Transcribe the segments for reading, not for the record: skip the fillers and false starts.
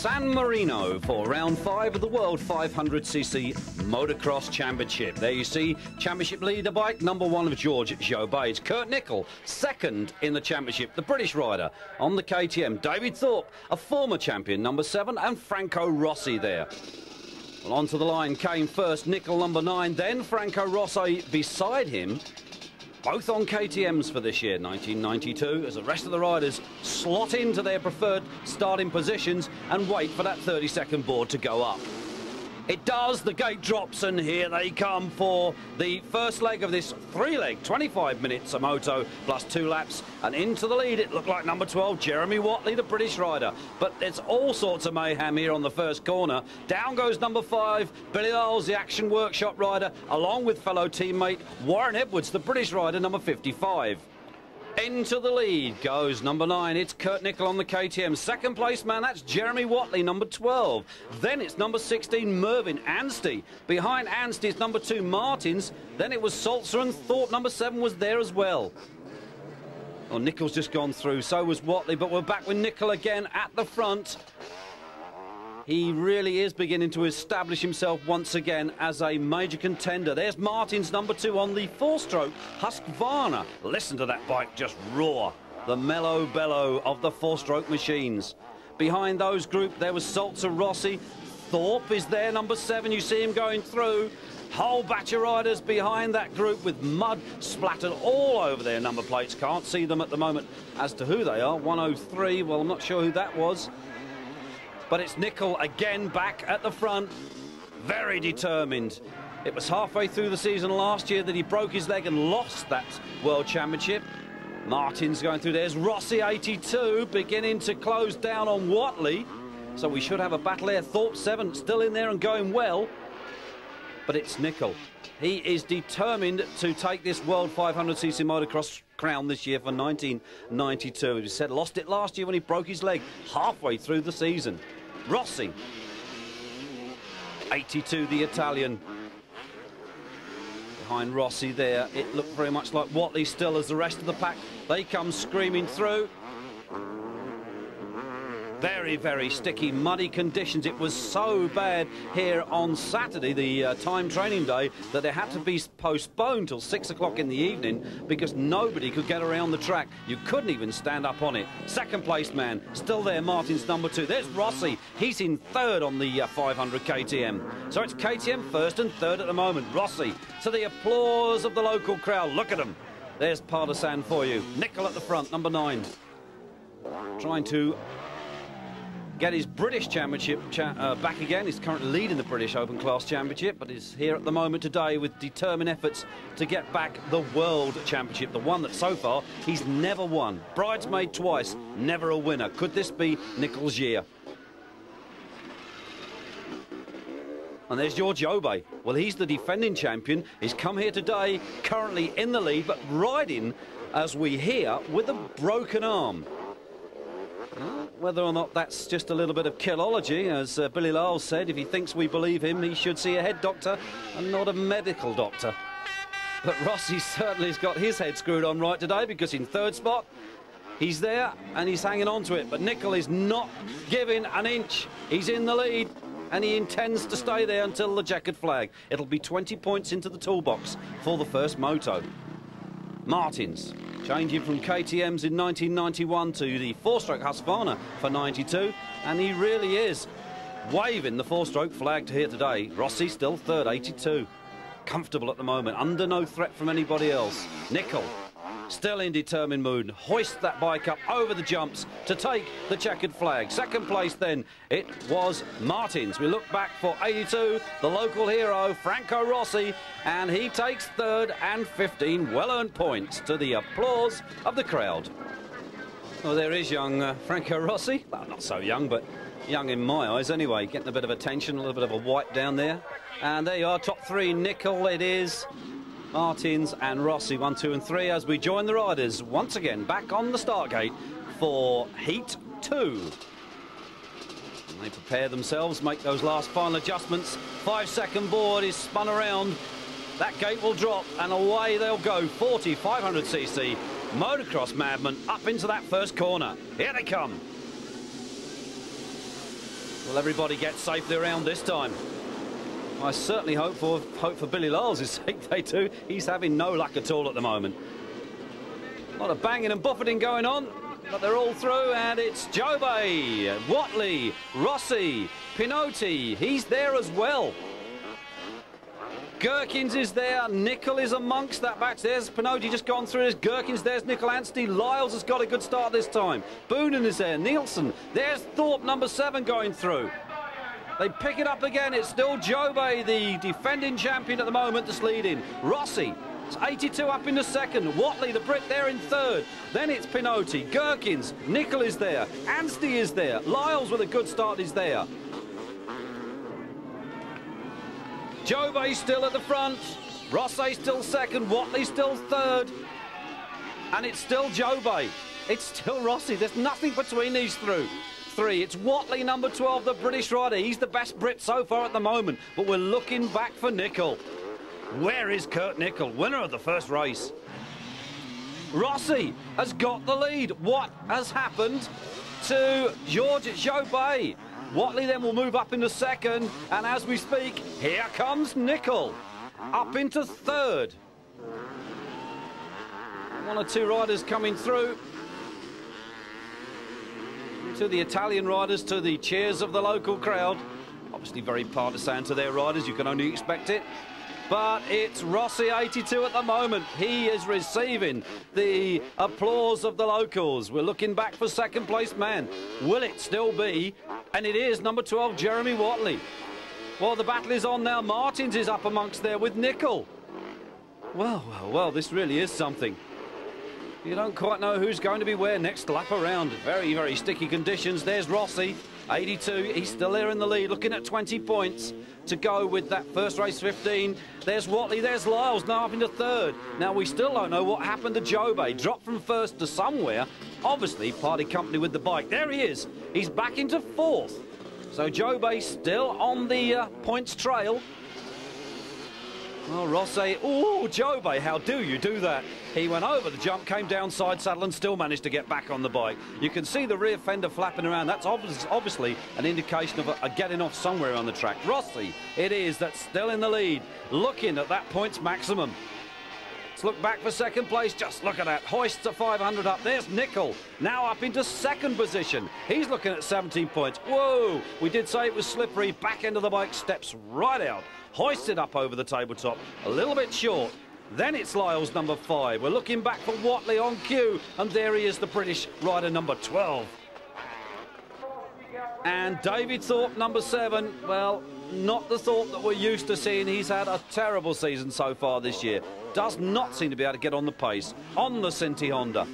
San Marino for round 5 of the World 500cc Motocross Championship. There you see championship leader bike number 1 of George JOBE. It's Kurt NICHOL, second in the championship, the British rider on the KTM. David Thorpe, a former champion, number 7, and Franco Rossi there. Well, onto the line came first NICHOL, number 9, then Franco Rossi beside him. Both on KTMs for this year, 1992, as the rest of the riders slot into their preferred starting positions and wait for that 30-second board to go up. It does, the gate drops, and here they come for the first leg of this 3-leg, 25 minutes of moto plus 2 laps, and into the lead it looked like number 12, Jeremy Watley, the British rider. But it's all sorts of mayhem here on the first corner. Down goes number 5, Billy Lyles, the Action Workshop rider, along with fellow teammate Warren Edwards, the British rider, number 55. Into the lead goes number 9. It's Kurt NICHOL on the KTM. Second place man, that's Jeremy Watley, number 12. Then it's number 16, Mervyn ANSTIE. Behind ANSTIE is number 2, Martins. Then it was Salzer and Thorpe. Number 7 was there as well. Well, NICHOL's just gone through, so was Watley, but we're back with NICHOL again at the front. He really is beginning to establish himself once again as a major contender. There's Martins, number 2, on the 4-stroke Husqvarna. Listen to that bike just roar. The mellow bellow of the 4-stroke machines. Behind those group, there was Salzer, Rossi. Thorpe is there, number 7. You see him going through. Whole batch of riders behind that group with mud splattered all over their number plates. Can't see them at the moment as to who they are. 103, well, I'm not sure who that was. But it's NICHOL again back at the front, very determined. It was halfway through the season last year that he broke his leg and lost that World Championship. Martins going through. There's Rossi, 82, beginning to close down on Watley. So we should have a battle there. Thorpe, 7, still in there and going well. But it's NICHOL. He is determined to take this World 500cc motocross crown this year for 1992. As he said, lost it last year when he broke his leg halfway through the season. Rossi, 82, the Italian. Behind Rossi there, it looked very much like Watley still as the rest of the pack. They come screaming through. Very, very sticky, muddy conditions. It was so bad here on Saturday, the time training day, that it had to be postponed till 6 o'clock in the evening because nobody could get around the track. You couldn't even stand up on it. Second place man, still there, Martins, number 2. There's Rossi. He's in 3rd on the 500 KTM. So it's KTM 1st and 3rd at the moment. Rossi, to the applause of the local crowd. Look at him. There's Partisan for you. NICHOL at the front, number 9. Trying to get his British Championship back again. He's currently leading the British Open Class Championship, but is here at the moment today with determined efforts to get back the World Championship, the one that so far he's never won. Bridesmaid twice, never a winner. Could this be NICHOL's year? And there's George JOBE. Well, he's the defending champion. He's come here today, currently in the lead, but riding, as we hear, with a broken arm. Whether or not that's just a little bit of killology, as Billy Lyles said, if he thinks we believe him, he should see a head doctor and not a medical doctor. But Rossi certainly has got his head screwed on right today, because in 3rd spot, he's there and he's hanging on to it. But NICHOL is not giving an inch. He's in the lead and he intends to stay there until the checkered flag. It'll be 20 points into the toolbox for the first moto. Martins, changing from KTMs in 1991 to the 4-stroke Husqvarna for 92, and he really is waving the 4-stroke flag here today. Rossi still 3rd, 82. Comfortable at the moment, under no threat from anybody else. NICHOL, still in determined mood, hoists that bike up over the jumps to take the checkered flag. Second place then, it was Martins. We look back for 82, the local hero, Franco Rossi, and he takes 3rd and 15 well-earned points to the applause of the crowd. Well, there is young Franco Rossi. Well, not so young, but young in my eyes anyway. Getting a bit of attention, a little bit of a wipe down there. And there you are, top 3, NICHOL it is. Martins and Rossi, 1, 2 and 3, as we join the riders once again back on the start gate for Heat 2. And they prepare themselves, make those last final adjustments. 5-second board is spun around. That gate will drop and away they'll go. 40 500cc motocross madmen up into that first corner. Here they come. Will everybody get safely around this time? I certainly hope for Billy Lyles' sake they do. He's having no luck at all at the moment. A lot of banging and buffeting going on, but they're all through, and it's JOBE, Whatley, Rossi, Pinotti. He's there as well. Gherkins is there. Nichol is amongst that batch. There's Pinotti just gone through. There's Gherkins. There's Nichol. ANSTIE. Lyles has got a good start this time. Boonen is there. Nielsen. There's Thorpe, number 7, going through. They pick it up again. It's still JOBE, the defending champion at the moment, that's leading. Rossi, it's 82 up in the second. Whatley, the Brit, there in third. Then it's Pinotti, Gherkins, Nichol is there. ANSTIE is there. Lyles with a good start is there. JOBE still at the front. Rossi still second. Whatley still third. And it's still JOBE. It's still Rossi. There's nothing between these three. It's Whatley, number 12, the British rider. He's the best Brit so far at the moment, but we're looking back for Nichol. Where is Kurt NICHOL, winner of the first race? Rossi has got the lead. What has happened to JOBE? Whatley then will move up into second, and as we speak, here comes Nichol up into third. One or two riders coming through. To the Italian riders, to the cheers of the local crowd. Obviously very partisan to their riders, you can only expect it. But it's Rossi, 82 at the moment. He is receiving the applause of the locals. We're looking back for second place man. Will it still be? And it is number 12, Jeremy Whatley. Well, the battle is on now. Martins is up amongst there with Nichol. Well, this really is something. You don't quite know who's going to be where next lap around. Very, very sticky conditions. There's Rossi, 82. He's still there in the lead, looking at 20 points to go with that first race 15. There's Whatley, there's Lyles, now up into third. Now, we still don't know what happened to JOBE. Dropped from first to somewhere. Obviously, parted company with the bike. There he is. He's back into fourth. So JOBE still on the points trail. Well, Rossi, oh, JOBE, how do you do that? He went over the jump, came down side saddle and still managed to get back on the bike. You can see the rear fender flapping around. That's obviously an indication of a getting off somewhere on the track. Rossi, it is, that's still in the lead, looking at that points maximum. Let's look back for second place. Just look at that. Hoists at 500 up. There's Nichol, now up into second position. He's looking at 17 points. Whoa, we did say it was slippery. Back end of the bike steps right out. Hoisted up over the tabletop, a little bit short. Then it's Lyles, number 5. We're looking back for Whatley on cue, and there he is, the British rider, number 12. And David Thorpe, number 7. Well, not the Thorpe that we're used to seeing. He's had a terrible season so far this year. Does not seem to be able to get on the pace on the Cinti Honda.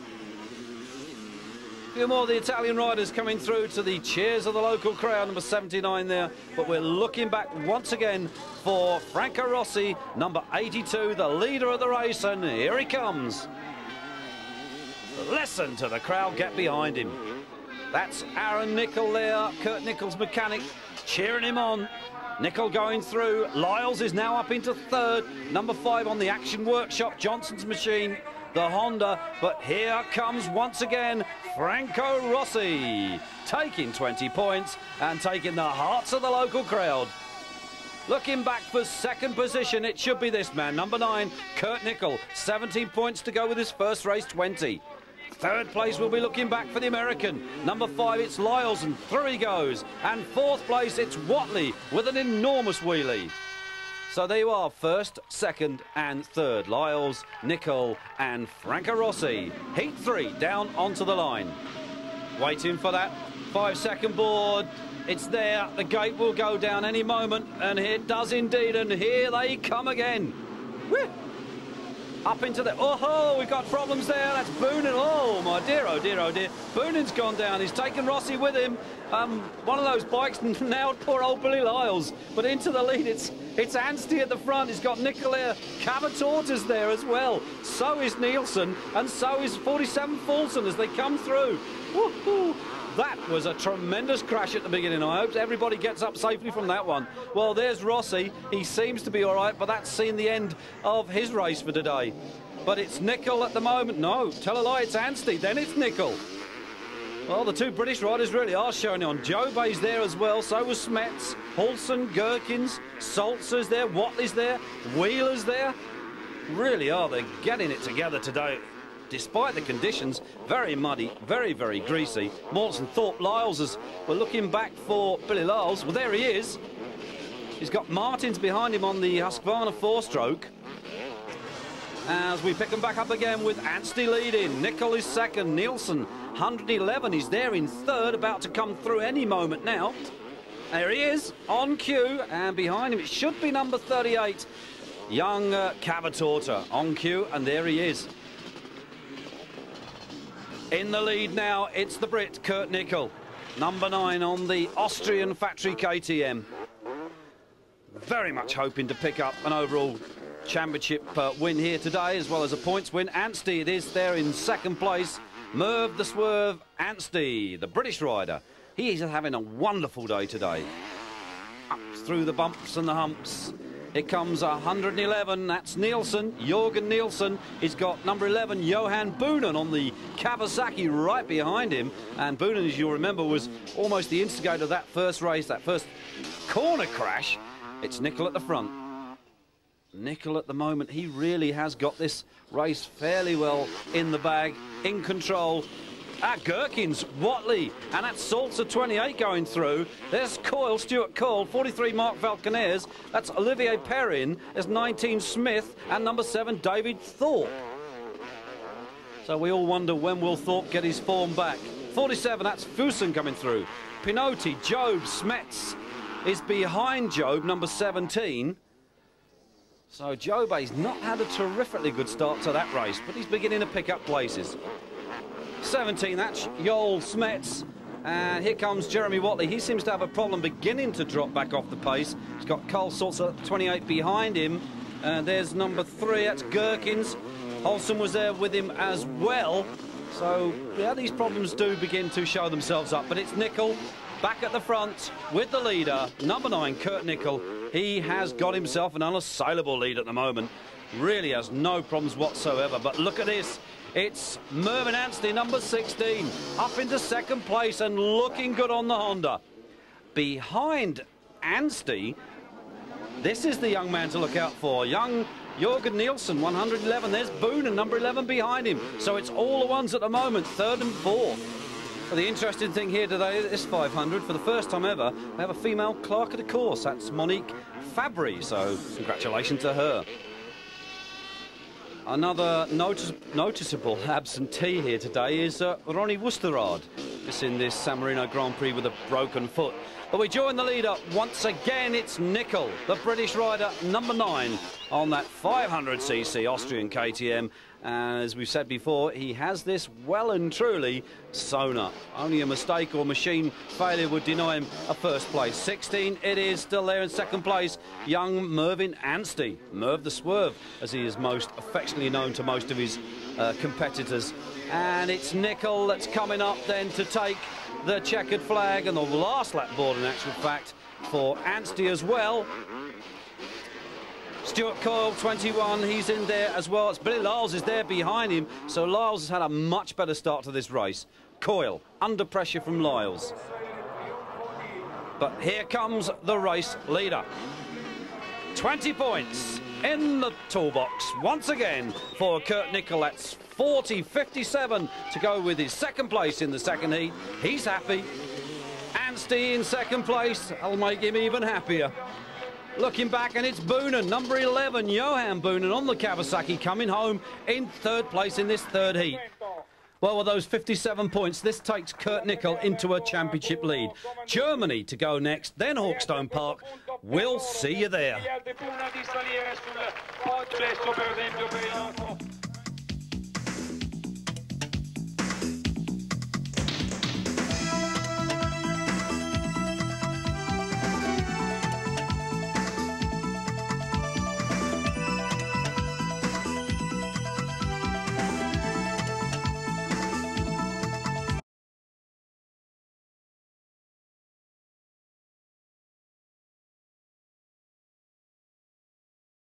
A few more of the Italian riders coming through to the cheers of the local crowd, number 79 there. But we're looking back once again for Franco Rossi, number 82, the leader of the race, and here he comes. Listen to the crowd get behind him. That's Aaron Nichol there, Kurt NICHOL's mechanic, cheering him on. Nichol going through. Lyles is now up into third. Number 5 on the Action Workshop, Johnson's machine, the Honda. But here comes once again Franco Rossi, taking 20 points and taking the hearts of the local crowd. Looking back for second position, it should be this man, number 9, Kurt NICHOL, 17 points to go with his first race 20. Third place, we'll be looking back for the American. Number 5, it's Lyles, and through he goes. And fourth place, it's Whatley with an enormous wheelie. So there you are, first, second and third. Lyles, Nichol and Franco Rossi. Heat 3 down onto the line. Waiting for that 5-second board. It's there, the gate will go down any moment, and it does indeed, and here they come again. Woo! Up into the, oh, we've got problems there. That's Boonen. Oh, my dear, oh dear, oh dear. Boonen's gone down. He's taken Rossi with him. One of those bikes nailed poor old Billy Lyles. But into the lead, it's ANSTIE at the front. He's got Nichol there. Cavatorta's there as well. So is Nielsen, and so is 47 Fulton as they come through. Woohoo! That was a tremendous crash at the beginning. I hope everybody gets up safely from that one. Well, there's Rossi. He seems to be all right, but that's seen the end of his race for today. But it's Nichol at the moment. No, tell a lie, it's ANSTIE. Then it's Nichol. Well, the two British riders really are showing on. JOBE's there as well, so was Smets, Halson, Gherkins, Saltzer's there, Watley's there, Wheeler's there. Really are, they're getting it together today. Despite the conditions, very muddy, very, very greasy. Morton, Thorpe, Lyles, as we're looking back for Billy Lyles. Well, there he is. He's got Martins behind him on the Husqvarna 4-stroke. As we pick them back up again with ANSTIE leading. Nichol is second. Nielsen, 111. He's there in third, about to come through any moment now. There he is, on cue, and behind him it should be number 38, young Cavatorta, on cue, and there he is. In the lead now, it's the Brit, Kurt NICHOL, number 9 on the Austrian factory KTM. Very much hoping to pick up an overall championship win here today, as well as a points win. ANSTIE, it is there in second place. Merv the Swerve ANSTIE, the British rider. He is having a wonderful day today. Up through the bumps and the humps. Here comes 111, that's Nielsen, Jorgen Nielsen. He's got number 11, Johan Boonen on the Kawasaki right behind him. And Boonen, as you'll remember, was almost the instigator of that first race, that first corner crash. It's NICHOL at the front. NICHOL at the moment, he really has got this race fairly well in the bag, in control. Gherkins, Watley, and that's Saltzer 28 going through. There's Coyle, Stuart Coyle, 43 Mark Falconaires. That's Olivier Perrin. There's 19 Smith, and number 7 David Thorpe. So we all wonder, when will Thorpe get his form back? 47, that's Fusen coming through. Pinotti, Jobe, Smets is behind Jobe, number 17. So JOBE's not had a terrifically good start to that race, but he's beginning to pick up places. 17, that's Joel Smets. And here comes Jeremy Watley. He seems to have a problem beginning to drop back off the pace. He's got Carl Saltzer 28 behind him. There's number 3, that's Gherkins. Holson was there with him as well. So, yeah, these problems do begin to show themselves up. But it's NICHOL back at the front with the leader, number 9, Kurt NICHOL. He has got himself an unassailable lead at the moment. Really has no problems whatsoever. But look at this. It's Mervyn ANSTIE, number 16, up into second place and looking good on the Honda. Behind ANSTIE, this is the young man to look out for. Young Jorgen Nielsen, 111. There's Boonen, number 11, behind him. So it's all the ones at the moment, 3rd and 4th. But the interesting thing here today is 500. For the first time ever, we have a female clerk of the course. That's Monique Fabry, so congratulations to her. Another noticeable absentee here today is Ronnie Wusterrad, missing this San Marino Grand Prix with a broken foot. But we join the leader once again. It's NICHOL, the British rider, number 9 on that 500cc Austrian KTM. And as we've said before, he has this well and truly sewn up. Only a mistake or machine failure would deny him a first place. 16, it is still there in second place. Young Mervyn ANSTIE, Merv the Swerve, as he is most affectionately known to most of his competitors. And it's NICHOL that's coming up then to take the checkered flag, and the last lap board in actual fact for ANSTIE as well. Stuart Coyle, 21, he's in there as well. It's Billy Lyles is there behind him, so Lyles has had a much better start to this race. Coyle, under pressure from Lyles. But here comes the race leader. 20 points in the toolbox once again for Kurt NICHOL. That's 40.57 to go with his second place in the second heat. He's happy. ANSTIE in second place, that'll make him even happier. Looking back, and it's Boonen, number 11, Johan Boonen on the Kawasaki, coming home in third place in this third heat. Well, with those 57 points, this takes Kurt NICHOL into a championship lead. Germany to go next, then Hawkstone Park. We'll see you there.